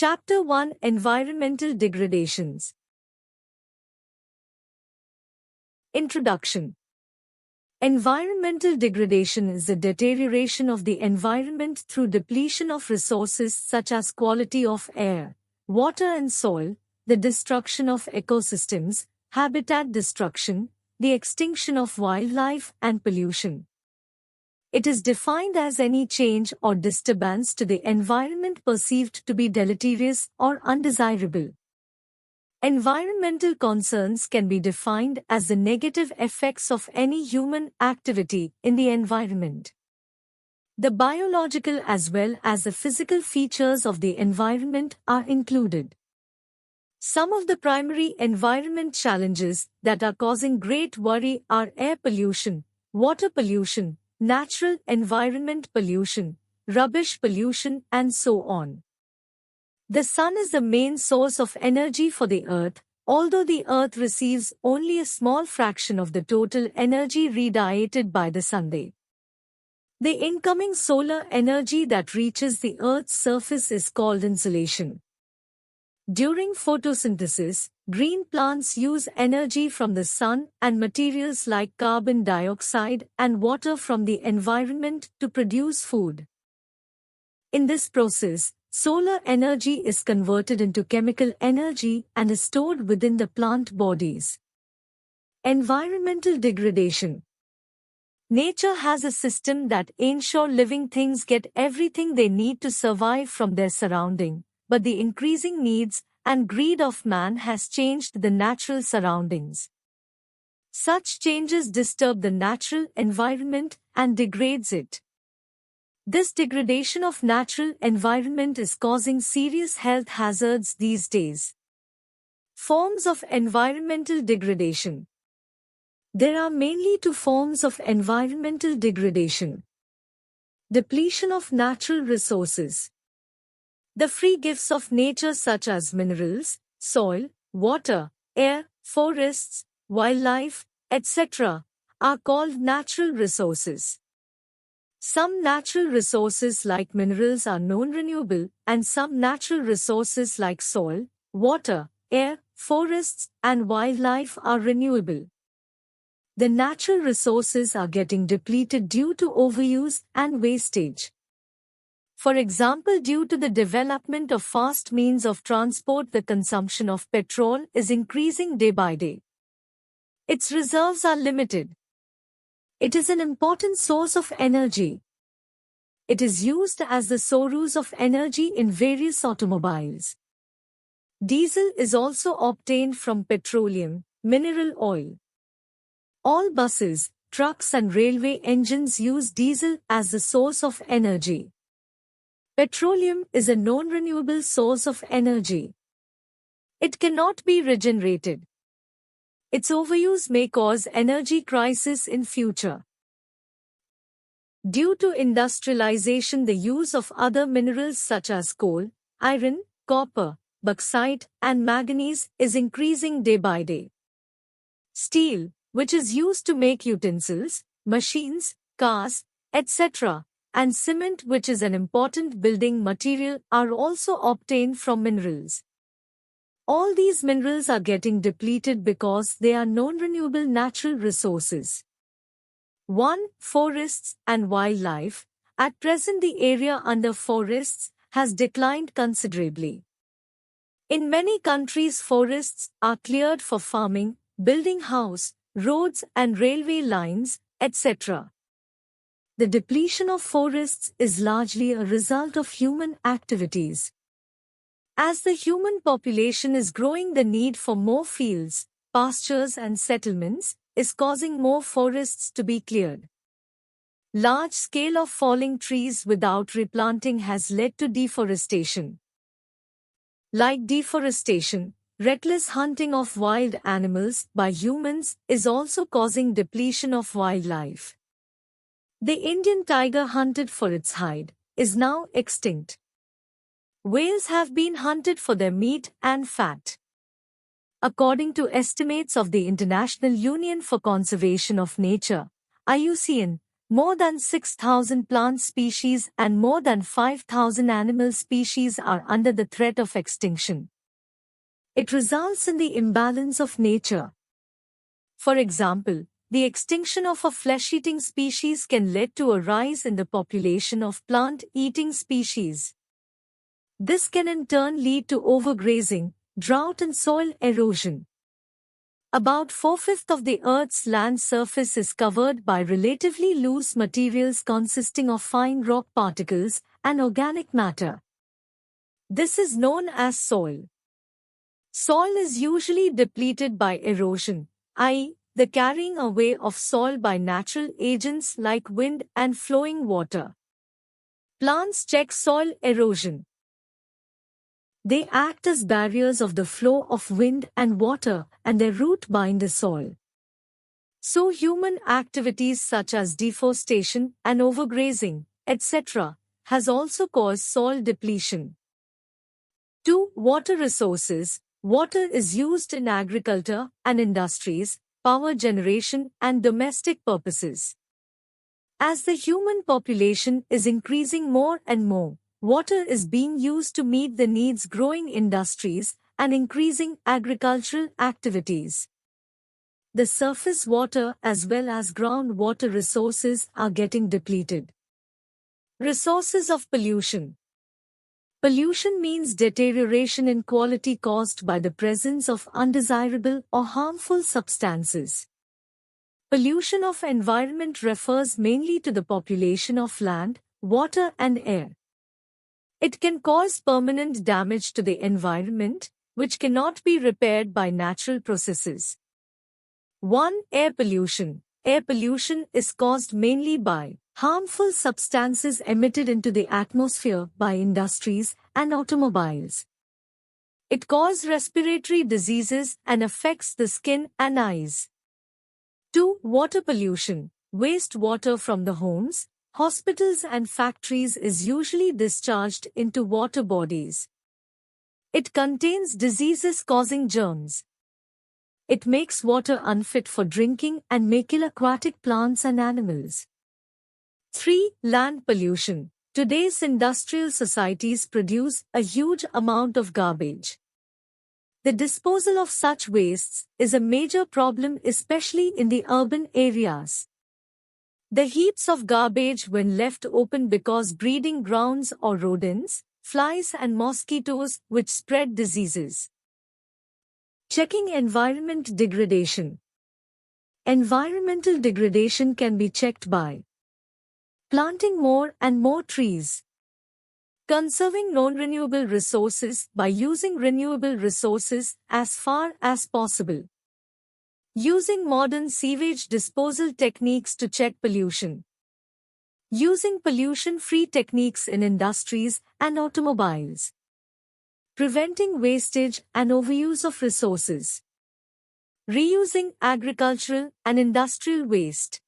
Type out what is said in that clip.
Chapter 1: Environmental Degradations. Introduction. Environmental degradation is the deterioration of the environment through depletion of resources such as quality of air, water and soil, the destruction of ecosystems, habitat destruction, the extinction of wildlife and pollution. It is defined as any change or disturbance to the environment perceived to be deleterious or undesirable. Environmental concerns can be defined as the negative effects of any human activity in the environment. The biological as well as the physical features of the environment are included. Some of the primary environment challenges that are causing great worry are air pollution, water pollution, natural environment pollution, rubbish pollution, and so on. The sun is the main source of energy for the earth, although the earth receives only a small fraction of the total energy radiated by the sunday. The incoming solar energy that reaches the earth's surface is called insolation. During photosynthesis, green plants use energy from the sun and materials like carbon dioxide and water from the environment to produce food. In this process, solar energy is converted into chemical energy and is stored within the plant bodies. Environmental degradation. Nature has a system that ensures living things get everything they need to survive from their surrounding, but the increasing needs and greed of man has changed the natural surroundings. Such changes disturb the natural environment and degrades it. This degradation of natural environment is causing serious health hazards these days. Forms of environmental degradation. There are mainly two forms of environmental degradation. Depletion of natural resources. The free gifts of nature such as minerals, soil, water, air, forests, wildlife, etc. are called natural resources. Some natural resources like minerals are non-renewable, and some natural resources like soil, water, air, forests, and wildlife are renewable. The natural resources are getting depleted due to overuse and wastage. For example, due to the development of fast means of transport, the consumption of petrol is increasing day by day. Its reserves are limited. It is an important source of energy. It is used as the source of energy in various automobiles. Diesel is also obtained from petroleum, mineral oil. All buses, trucks and railway engines use diesel as the source of energy. Petroleum is a non-renewable source of energy. It cannot be regenerated. Its overuse may cause energy crisis in future. Due to industrialization, the use of other minerals such as coal, iron, copper, bauxite, and manganese is increasing day by day. Steel, which is used to make utensils, machines, cars, etc., and cement, which is an important building material, are also obtained from minerals. All these minerals are getting depleted because they are non-renewable natural resources. 1. Forests and wildlife. At present, the area under forests has declined considerably. In many countries, forests are cleared for farming, building house, roads and railway lines, etc. The depletion of forests is largely a result of human activities. As the human population is growing, the need for more fields, pastures and settlements is causing more forests to be cleared. Large scale of falling trees without replanting has led to deforestation. Like deforestation, reckless hunting of wild animals by humans is also causing depletion of wildlife. The Indian tiger, hunted for its hide, is now extinct. Whales have been hunted for their meat and fat. According to estimates of the International Union for Conservation of Nature, IUCN, More than 6,000 plant species and more than 5,000 animal species are under the threat of extinction. It results in the imbalance of nature. For example, the extinction of a flesh-eating species can lead to a rise in the population of plant-eating species. This can in turn lead to overgrazing, drought and soil erosion. About 4/5 of the Earth's land surface is covered by relatively loose materials consisting of fine rock particles and organic matter. This is known as soil. Soil is usually depleted by erosion, i.e., the carrying away of soil by natural agents like wind and flowing water. Plants check soil erosion. They act as barriers of the flow of wind and water, and their root bind the soil. So human activities such as deforestation and overgrazing, etc., has also caused soil depletion. 2. Water resources. Water is used in agriculture and industries, power generation and domestic purposes. As the human population is increasing more and more, water is being used to meet the needs of growing industries and increasing agricultural activities. The surface water as well as groundwater resources are getting depleted. Resources of pollution. Pollution means deterioration in quality caused by the presence of undesirable or harmful substances. Pollution of environment refers mainly to the population of land, water and air. It can cause permanent damage to the environment, which cannot be repaired by natural processes. 1. Air pollution. Air pollution is caused mainly by harmful substances emitted into the atmosphere by industries and automobiles. It causes respiratory diseases and affects the skin and eyes. 2. Water pollution. Wastewater from the homes, hospitals and factories is usually discharged into water bodies. It contains diseases causing germs. It makes water unfit for drinking and may kill aquatic plants and animals. 3. Land pollution. Today's industrial societies produce a huge amount of garbage. The disposal of such wastes is a major problem, especially in the urban areas. The heaps of garbage, when left open, because breeding grounds or rodents, flies and mosquitoes which spread diseases. Checking environment degradation. Environmental degradation can be checked by planting more and more trees, conserving non-renewable resources by using renewable resources as far as possible, using modern sewage disposal techniques to check pollution, using pollution-free techniques in industries and automobiles, preventing wastage and overuse of resources, reusing agricultural and industrial waste.